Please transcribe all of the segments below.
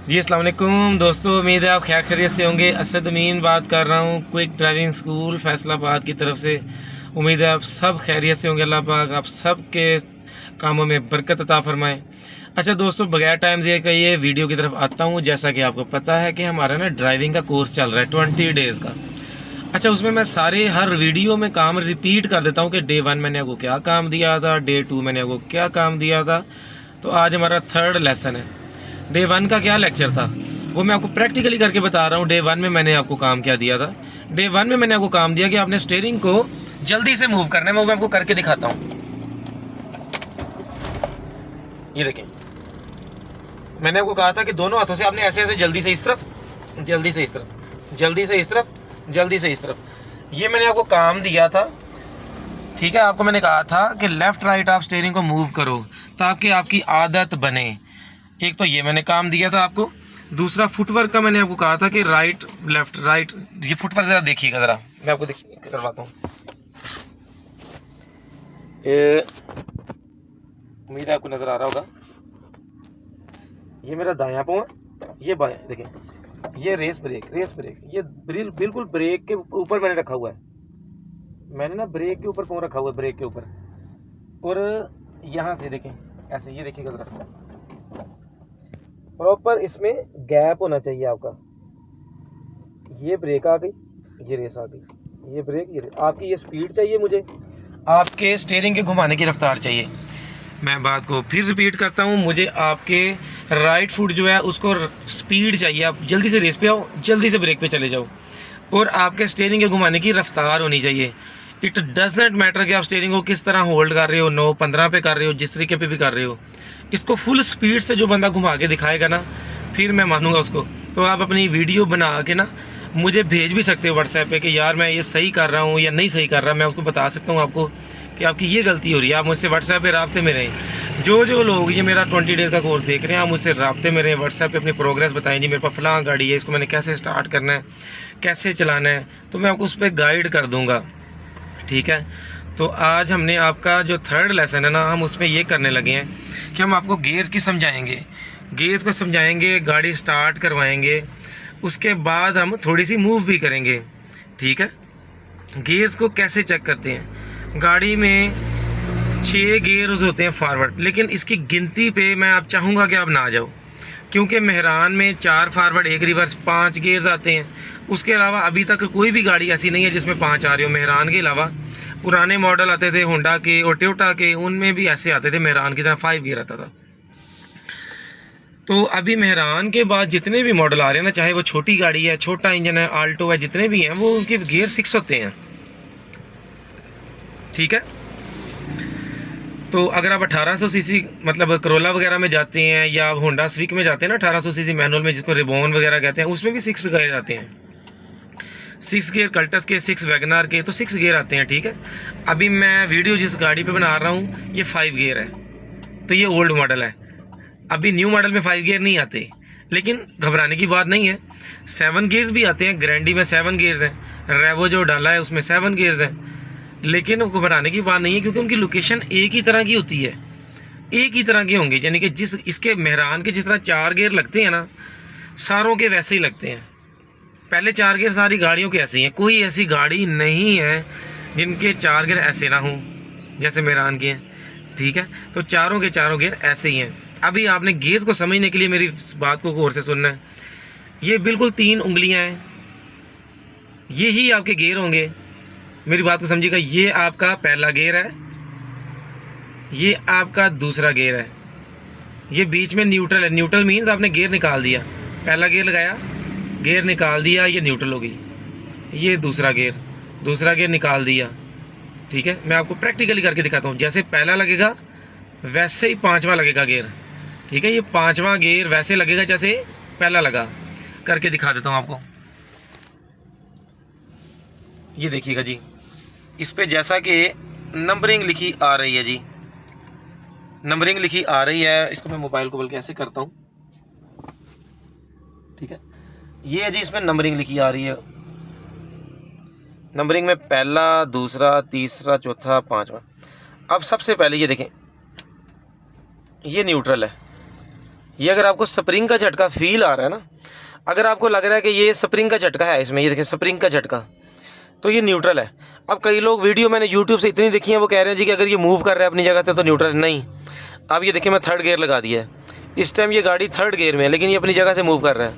जी अस्सलाम वालेकुम दोस्तों, उम्मीद है आप खैर खैरियत से होंगे। असद अमीन बात कर रहा हूँ क्विक ड्राइविंग स्कूल फैसलाबाद की तरफ से। उम्मीद है आप सब खैरियत से होंगे। अल्लाह पाक आप सब के कामों में बरकत अता फरमाएं। अच्छा दोस्तों, बगैर टाइम से का ये वीडियो की तरफ आता हूँ। जैसा कि आपको पता है कि हमारा ना ड्राइविंग का कोर्स चल रहा है 20 डेज़ का। अच्छा, उसमें मैं सारे हर वीडियो में काम रिपीट कर देता हूँ कि डे 1 मैंने आपको क्या काम दिया था, डे 2 मैंने आपको क्या काम दिया था। तो आज हमारा 3rd लेसन है। डे 1 का क्या लेक्चर था वो मैं आपको प्रैक्टिकली करके बता रहा हूँ। डे 1 में मैंने आपको काम क्या दिया था। डे 1 में मैंने आपको काम दिया कि आपने स्टीयरिंग को जल्दी से मूव करना है। वो मैं आपको करके दिखाता हूँ। ये देखें, मैंने आपको कहा था कि दोनों हाथों से आपने ऐसे ऐसे जल्दी से इस तरफ, जल्दी से इस तरफ, जल्दी से इस तरफ, जल्दी से इस तरफ। ये मैंने आपको काम दिया था, ठीक है। आपको मैंने कहा था कि लेफ़्ट राइट आप स्टीयरिंग को मूव करो ताकि आपकी आदत बने। एक तो ये मैंने काम दिया था आपको। दूसरा फुटवर्क का मैंने आपको कहा था कि राइट लेफ्ट राइट। ये फुटवर्क ज़रा देखिएगा, ज़रा मैं आपको करवाता हूँ। उम्मीद है आपको नज़र आ रहा होगा। ये मेरा दायां पाँव है, ये बायां। देखें, ये रेस ब्रेक, ये बिल्कुल ब्रेक के ऊपर मैंने रखा हुआ है। मैंने ना ब्रेक के ऊपर पाँव रखा हुआ है, ब्रेक के ऊपर। और यहाँ से देखें ऐसे, ये देखिएगा ज़रा, प्रॉपर इसमें गैप होना चाहिए आपका। ये ब्रेक आ गई, ये रेस आ गई, ये ब्रेक, ये रेस। आपकी ये स्पीड चाहिए मुझे, आपके स्टीयरिंग के घुमाने की रफ्तार चाहिए। मैं बात को फिर रिपीट करता हूँ, मुझे आपके राइट फुट जो है उसको स्पीड चाहिए। आप जल्दी से रेस पे आओ, जल्दी से ब्रेक पे चले जाओ, और आपके स्टीयरिंग के घुमाने की रफ्तार होनी चाहिए। इट डजेंट मैटर कि आप स्टीयरिंग को किस तरह होल्ड कर रहे हो, 9-15 पे कर रहे हो, जिस तरीके पे भी कर रहे हो। इसको फुल स्पीड से जो बंदा घुमा के दिखाएगा ना, फिर मैं मानूंगा उसको। तो आप अपनी वीडियो बना के ना मुझे भेज भी सकते हो व्हाट्सएप पे कि यार मैं ये सही कर रहा हूँ या नहीं सही कर रहा। मैं उसको बता सकता हूँ आपको कि आपकी ये गलती हो रही है। आप मुझसे व्हाट्सएप पे राब्ते में रहें। जो लोग ये मेरा 20 डेज़ का कोर्स देख रहे हैं, आप मुझसे राब्ते में रहें, व्हाट्सएप पे अपनी प्रोग्रेस बताएं। जी मेरे पास फ़लाँ गाड़ी है, इसको मैंने कैसे स्टार्ट करना है, कैसे चलाना है, तो मैं आपको उस पर गाइड कर दूँगा, ठीक है। तो आज हमने आपका जो 3rd लेसन है ना, हम उसमें ये करने लगे हैं कि हम आपको गेयर्स की समझाएंगे, गेयर्स को समझाएंगे, गाड़ी स्टार्ट करवाएंगे, उसके बाद हम थोड़ी सी मूव भी करेंगे, ठीक है। गेयर्स को कैसे चेक करते हैं, गाड़ी में 6 गेयर्स होते हैं फॉरवर्ड, लेकिन इसकी गिनती पे मैं आप चाहूँगा कि आप ना जाओ, क्योंकि मेहरान में 4 फॉरवर्ड 1 रिवर्स 5 गेयर्स आते हैं। उसके अलावा अभी तक कोई भी गाड़ी ऐसी नहीं है जिसमें 5 आ रही हो। मेहरान के अलावा पुराने मॉडल आते थे होंडा के और टोयोटा के, उनमें भी ऐसे आते थे मेहरान की तरह 5 गियर आता था। तो अभी मेहरान के बाद जितने भी मॉडल आ रहे हैं ना, चाहे वो छोटी गाड़ी है, छोटा इंजन है, आल्टो है, जितने भी हैं, वो उनके गियर 6 होते हैं, ठीक है। तो अगर आप 1800 सीसी मतलब करोला वगैरह में जाते हैं या होंडा स्विक में जाते हैं ना, 1800 सीसी मैनुअल में, जिसको रिबॉन वगैरह कहते हैं, उसमें भी 6 गियर आते हैं। 6 गियर कल्टस के, 6 वैगनार के, तो 6 गियर आते हैं, ठीक है। अभी मैं वीडियो जिस गाड़ी पे बना रहा हूँ ये 5 गियर है, तो ये ओल्ड मॉडल है। अभी न्यू मॉडल में 5 गियर नहीं आते, लेकिन घबराने की बात नहीं है। 7 गियर्स भी आते हैं, ग्रैंडी में 7 गियर्स हैं, रेवो जो डाला है उसमें 7 गियर्स हैं, लेकिन घबराने की बात नहीं है, क्योंकि उनकी लोकेशन एक ही तरह की होती है, एक ही तरह के होंगे। यानी कि जिस इसके मेहरान के जिस तरह 4 गियर लगते हैं ना, सारों के वैसे ही लगते हैं। पहले 4 गियर सारी गाड़ियों के ऐसे ही हैं, कोई ऐसी गाड़ी नहीं है जिनके 4 गियर ऐसे ना हों जैसे मेहरान के हैं, ठीक है। तो चारों के चारों गियर ऐसे ही हैं। अभी आपने गियर्स को समझने के लिए मेरी बात को गौर से सुनना है। ये बिल्कुल 3 उंगलियां हैं, यही आपके गियर होंगे। मेरी बात को समझिएगा, ये आपका पहला गियर है, ये आपका दूसरा गियर है, ये बीच में न्यूट्रल है। न्यूट्रल मीन्स आपने गियर निकाल दिया, पहला गियर लगाया, गियर निकाल दिया, ये न्यूट्रल हो गई। ये दूसरा गियर निकाल दिया, ठीक है। मैं आपको प्रैक्टिकली करके दिखाता हूँ। जैसे पहला लगेगा वैसे ही 5वां लगेगा गियर, ठीक है। ये 5वां गियर वैसे लगेगा जैसे पहला लगा, करके दिखा देता हूँ आपको। ये देखिएगा जी, इस पे जैसा कि नंबरिंग लिखी आ रही है जी, नंबरिंग लिखी आ रही है। इसको मैं मोबाइल को बल्कि ऐसे करता हूँ, ठीक है। ये है जी, इसमें नंबरिंग लिखी आ रही है। नंबरिंग में पहला, दूसरा, तीसरा, चौथा, 5वां। अब सबसे पहले ये देखें, ये न्यूट्रल है, ये अगर आपको स्प्रिंग का झटका फील आ रहा है ना, अगर आपको लग रहा है कि ये स्प्रिंग का झटका है इसमें, ये देखिए स्प्रिंग का झटका, तो ये न्यूट्रल है। अब कई लोग वीडियो मैंने यूट्यूब से इतनी देखी है, वो कह रहे हैं जी कि अगर ये मूव कर रहा है अपनी जगह से तो न्यूट्रल नहीं। अब ये देखिए मैं थर्ड गियर लगा दिया है, इस टाइम ये गाड़ी थर्ड गियर में है, लेकिन ये अपनी जगह से मूव कर रहा है।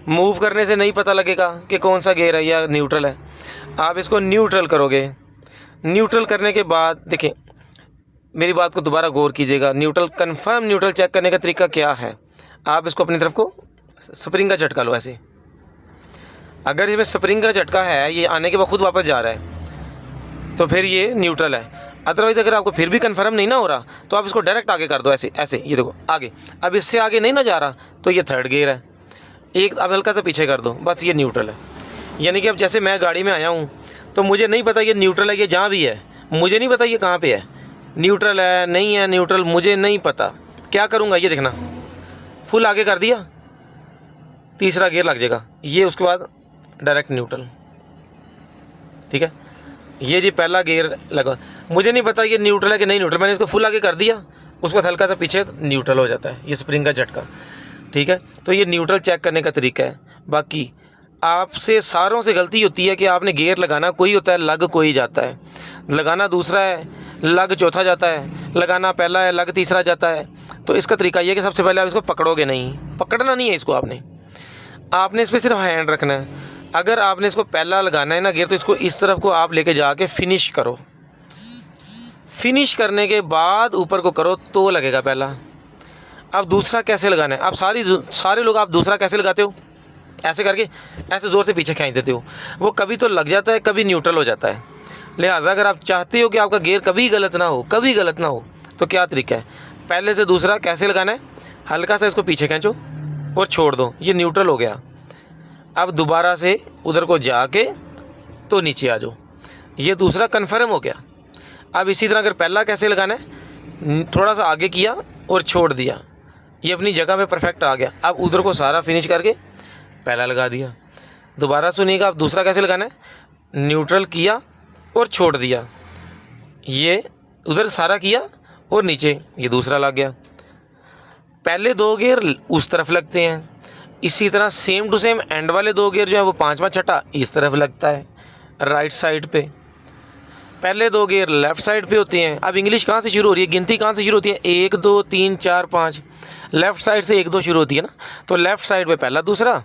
मूव करने से नहीं पता लगेगा कि कौन सा गियर है या न्यूट्रल है। आप इसको न्यूट्रल करोगे, न्यूट्रल करने के बाद देखिए मेरी बात को दोबारा गौर कीजिएगा, न्यूट्रल कंफर्म न्यूट्रल चेक करने का तरीका क्या है। आप इसको अपनी तरफ को स्प्रिंग का झटका लो ऐसे, अगर इसमें स्प्रिंग का झटका है, ये आने के बाद खुद वापस जा रहा है, तो फिर ये न्यूट्रल है। अदरवाइज़ अगर आपको फिर भी कंफर्म नहीं ना हो रहा, तो आप इसको डायरेक्ट आगे कर दो ऐसे ऐसे, ये देखो आगे। अब इससे आगे नहीं ना जा रहा, तो ये थर्ड गियर है। एक अब हल्का सा पीछे कर दो, बस ये न्यूट्रल है। यानी कि अब जैसे मैं गाड़ी में आया हूँ तो मुझे नहीं पता ये न्यूट्रल है, ये जहाँ भी है मुझे नहीं पता ये कहाँ पे है, न्यूट्रल है नहीं है न्यूट्रल मुझे नहीं पता। क्या करूँगा ये देखना, फुल आगे कर दिया, तीसरा गियर लग जाएगा ये, उसके बाद डायरेक्ट न्यूट्रल। ठीक है, ये जी पहला गियर लगा, मुझे नहीं पता ये न्यूट्रल है कि नहीं न्यूट्रल, मैंने इसको फुल आगे कर दिया, उसके बाद हल्का सा पीछे न्यूट्रल हो जाता है, ये स्प्रिंग का झटका। ठीक है, तो ये न्यूट्रल चेक करने का तरीका है। बाकी आपसे सारों से गलती होती है कि आपने गियर लगाना कोई होता है, लग कोई जाता है, लगाना दूसरा है, लग चौथा जाता है, लगाना पहला है, लग तीसरा जाता है। तो इसका तरीका ये है कि सबसे पहले आप इसको पकड़ोगे नहीं, पकड़ना नहीं है इसको, आपने इस पर सिर्फ हैंड रखना है। अगर आपने इसको पहला लगाना है ना गियर, तो इसको इस तरफ को आप लेके जाके फिनिश करो, फिनिश करने के बाद ऊपर को करो तो लगेगा पहला। अब दूसरा कैसे लगाना है, आप सारे लोग आप दूसरा कैसे लगाते हो, ऐसे करके ऐसे ज़ोर से पीछे खींच देते हो, वो कभी तो लग जाता है कभी न्यूट्रल हो जाता है। लिहाजा अगर आप चाहते हो कि आपका गियर कभी गलत ना हो, कभी गलत ना हो, तो क्या तरीका है, पहले से दूसरा कैसे लगाना है, हल्का सा इसको पीछे खींचो और छोड़ दो, ये न्यूट्रल हो गया। अब दोबारा से उधर को जाके तो नीचे आ जाओ, ये दूसरा कन्फर्म हो गया। अब इसी तरह अगर पहला कैसे लगाना है, थोड़ा सा आगे किया और छोड़ दिया, ये अपनी जगह पे परफेक्ट आ गया। अब उधर को सारा फिनिश करके पहला लगा दिया। दोबारा सुनिएगा, आप दूसरा कैसे लगाना है, न्यूट्रल किया और छोड़ दिया, ये उधर सारा किया और नीचे ये दूसरा लग गया। पहले दो गियर उस तरफ लगते हैं, इसी तरह सेम टू सेम एंड वाले दो गियर जो है वो पांचवा छठा इस तरफ लगता है राइट साइड पे। पहले दो गियर लेफ़्ट साइड पे होते हैं। अब इंग्लिश कहाँ से शुरू हो रही है, गिनती कहाँ से शुरू होती है, 1 2 3 4 5, लेफ़्ट साइड से 1 2 शुरू होती है ना, तो लेफ़्ट साइड पे पहला दूसरा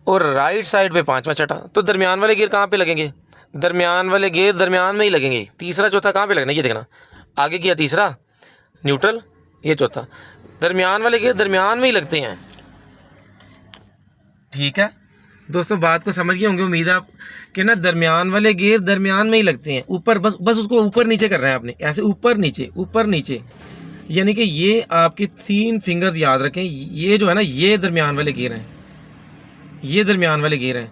और राइट साइड पे पांचवा छठा। तो दरमियान वाले गियर कहाँ पे लगेंगे, दरमियान वाले गियर दरमियान में ही लगेंगे। तीसरा चौथा कहाँ पे लगना है, ये देखना, आगे किया तीसरा न्यूट्रल, ये चौथा, दरमियान वाले गियर दरमियान में ही लगते हैं। ठीक है दोस्तों, बात को समझ गए होंगे उम्मीद है आप कि ना, दरमियान वाले गियर दरमियान में ही लगते हैं। ऊपर बस उसको ऊपर नीचे कर रहे हैं आपने, ऐसे ऊपर नीचे, यानी कि ये आपके 3 फिंगर्स याद रखें, ये जो है ना ये दरमियान वाले गियर हैं, ये दरमियान वाले गियर हैं,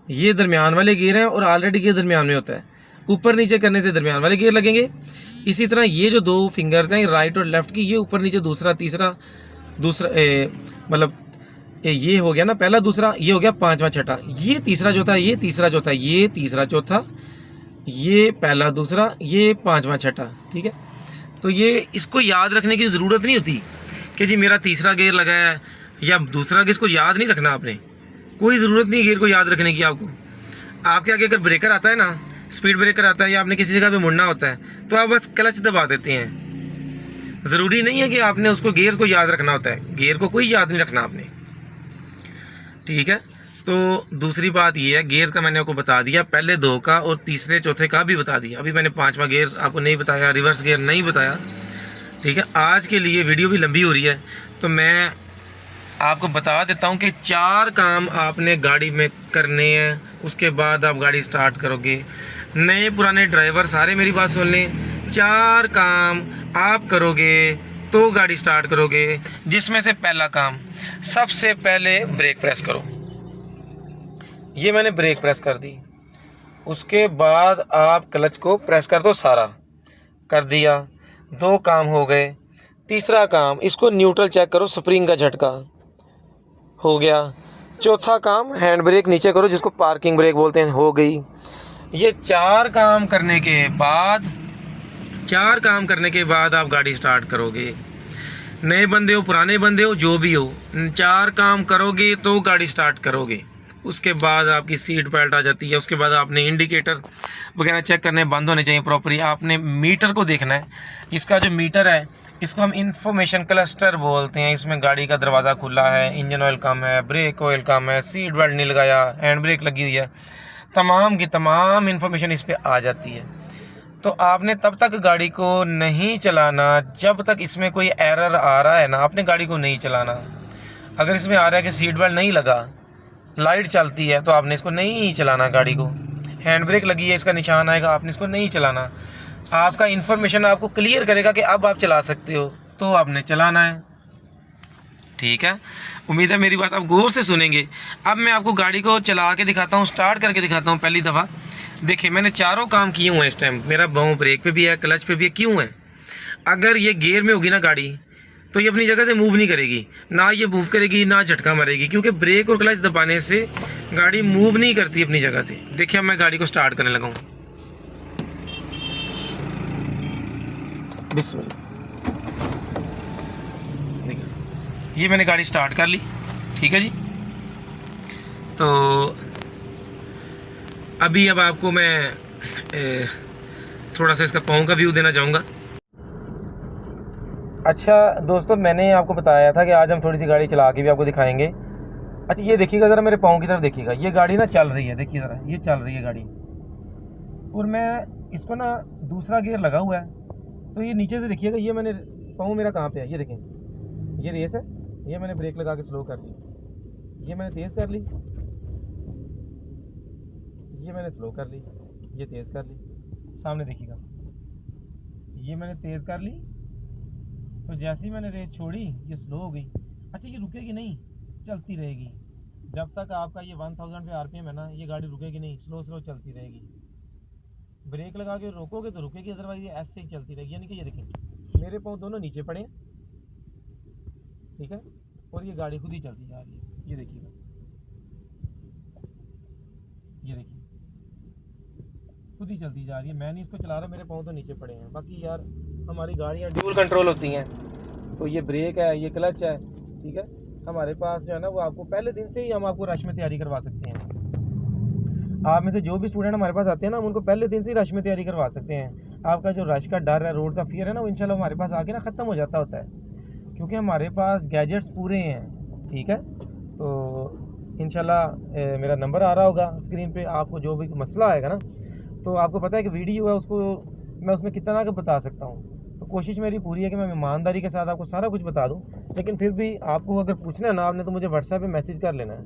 ये दरमियान वाले गियर हैं और ऑलरेडी गियर दरमियान में होता है। ऊपर नीचे करने से दरमियान वाले गियर लगेंगे। इसी तरह ये जो 2 फिंगर्स हैं राइट और लेफ़्ट की, ये ऊपर नीचे दूसरा तीसरा मतलब ये हो गया ना पहला दूसरा, ये हो गया पांचवा छठा, ये तीसरा चौथा, ये तीसरा चौथा, ये तीसरा चौथा, ये पहला दूसरा, ये पांचवा छठा। ठीक है, तो ये इसको याद रखने की ज़रूरत नहीं होती कि जी मेरा तीसरा गियर लगा है या दूसरा गियर, इसको याद नहीं रखना आपने, कोई ज़रूरत नहीं गियर को याद रखने की। आपके आगे अगर ब्रेकर आता है ना, स्पीड ब्रेकर आता है या आपने किसी जगह पे मुड़ना होता है, तो आप बस क्लच दबा देते हैं। ज़रूरी नहीं है कि आपने उसको गियर को याद रखना होता है, गियर को कोई याद नहीं रखना आपने। ठीक है, तो दूसरी बात ये है, गियर का मैंने आपको बता दिया, पहले 2 का और तीसरे चौथे का भी बता दिया। अभी मैंने 5वां गियर आपको नहीं बताया, रिवर्स गियर नहीं बताया। ठीक है, आज के लिए वीडियो भी लंबी हो रही है, तो मैं आपको बता देता हूँ कि 4 काम आपने गाड़ी में करने हैं, उसके बाद आप गाड़ी स्टार्ट करोगे। नए पुराने ड्राइवर सारे मेरी बात सुन लें, 4 काम आप करोगे तो गाड़ी स्टार्ट करोगे, जिसमें से पहला काम, सबसे पहले ब्रेक प्रेस करो। ये मैंने ब्रेक प्रेस कर दी, उसके बाद आप क्लच को प्रेस कर दो, सारा कर दिया, 2 काम हो गए। तीसरा काम, इसको न्यूट्रल चेक करो, स्प्रिंग का झटका हो गया। चौथा काम, हैंड ब्रेक नीचे करो, जिसको पार्किंग ब्रेक बोलते हैं, हो गई। ये 4 काम करने के बाद आप गाड़ी स्टार्ट करोगे। नए बंदे हो पुराने बंदे हो जो भी हो, 4 काम करोगे तो गाड़ी स्टार्ट करोगे। उसके बाद आपकी सीट बेल्ट आ जाती है, उसके बाद आपने इंडिकेटर वगैरह चेक करने बंद होने चाहिए प्रॉपरली। आपने मीटर को देखना है, इसका जो मीटर है इसको हम इंफॉर्मेशन क्लस्टर बोलते हैं। इसमें गाड़ी का दरवाज़ा खुला है, इंजन ऑयल कम है, ब्रेक ऑयल कम है, सीट बेल्ट नहीं लगाया, हैंड ब्रेक लगी हुई है, तमाम की तमाम इंफॉर्मेशन इस पर आ जाती है। तो आपने तब तक गाड़ी को नहीं चलाना जब तक इसमें कोई एरर आ रहा है ना, आपने गाड़ी को नहीं चलाना। अगर इसमें आ रहा है कि सीट बेल्ट नहीं लगा, लाइट चलती है, तो आपने इसको नहीं चलाना गाड़ी को। हैंड ब्रेक लगी है, इसका निशान आएगा, आपने इसको नहीं चलाना। आपका इन्फॉर्मेशन आपको क्लियर करेगा कि अब आप चला सकते हो, तो आपने चलाना है। ठीक है, उम्मीद है मेरी बात आप गौर से सुनेंगे। अब मैं आपको गाड़ी को चला के दिखाता हूँ, स्टार्ट करके दिखाता हूँ पहली दफ़ा। देखिए मैंने चारों काम किए हुए हैं इस टाइम। मेरा पाँव ब्रेक पे भी है, क्लच पे भी है। क्यों है? अगर ये गियर में होगी ना गाड़ी, तो ये अपनी जगह से मूव नहीं करेगी, ना ये मूव करेगी ना झटका मारेगी, क्योंकि ब्रेक और क्लच दबाने से गाड़ी मूव नहीं करती अपनी जगह से। देखिए अब मैं गाड़ी को स्टार्ट करने लगा हूँ। बिस्मिल्लाह, देखिए ये मैंने गाड़ी स्टार्ट कर ली। ठीक है जी, तो अभी अब आपको मैं थोड़ा सा इसका पाँव का व्यू देना चाहूँगा। अच्छा दोस्तों, मैंने आपको बताया था कि आज हम थोड़ी सी गाड़ी चला के भी आपको दिखाएंगे। अच्छा ये देखिएगा ज़रा, मेरे पाँव की तरफ देखिएगा, ये गाड़ी ना चल रही है, देखिए ज़रा, ये चल रही है गाड़ी, और मैं इसको ना दूसरा गियर लगा हुआ है, तो ये नीचे से देखिएगा, ये मैंने पाँव मेरा कहाँ पे है, ये देखें, ये रेस है, ये मैंने ब्रेक लगा के स्लो कर ली, ये मैंने तेज़ कर ली, ये मैंने स्लो कर ली, ये तेज़ कर ली, सामने देखिएगा, ये मैंने तेज़ कर ली, तो जैसे ही मैंने रेस छोड़ी ये स्लो हो गई। अच्छा ये रुकेगी नहीं, चलती रहेगी जब तक आपका ये 1000 पे आरपीएम है ना, ये गाड़ी रुकेगी नहीं, स्लो स्लो चलती रहेगी। ब्रेक लगा के रोकोगे तो रुकेगी, अदरवाइज ये ऐसे ही चलती रहेगी। यानी कि ये देखें मेरे पाँव दोनों नीचे पड़े हैं, ठीक है, और ये गाड़ी खुद ही चलती जा रही है। ये देखिएगा, ये देखिए खुद ही चलती जा रही है, मैं नहीं इसको चला रहा, मेरे पाँव तो नीचे पड़े हैं। बाकी यार हमारी गाड़ियाँ ड्यूल कंट्रोल होती हैं, तो ये ब्रेक है, ये क्लच है, ठीक है, हमारे पास जो है ना वो आपको पहले दिन से ही हम आपको रश में तैयारी करवा सकते हैं। आप में से जो भी स्टूडेंट हमारे पास आते हैं ना, हम उनको पहले दिन से ही रश में तैयारी करवा सकते हैं। आपका जो रश का डर है, रोड का फियर है ना, वो इंशाल्लाह हमारे पास आके ना ख़त्म हो जाता होता है, क्योंकि हमारे पास गैजेट्स पूरे हैं। ठीक है, तो इंशाल्लाह मेरा नंबर आ रहा होगा स्क्रीन पे, आपको जो भी मसला आएगा ना, तो आपको पता है कि वीडियो है, उसको मैं उसमें कितना का बता सकता हूँ। तो कोशिश मेरी पूरी है कि मैं ईमानदारी के साथ आपको सारा कुछ बता दूँ, लेकिन फिर भी आपको अगर पूछना है ना आपने, तो मुझे व्हाट्सएप पे मैसेज कर लेना है।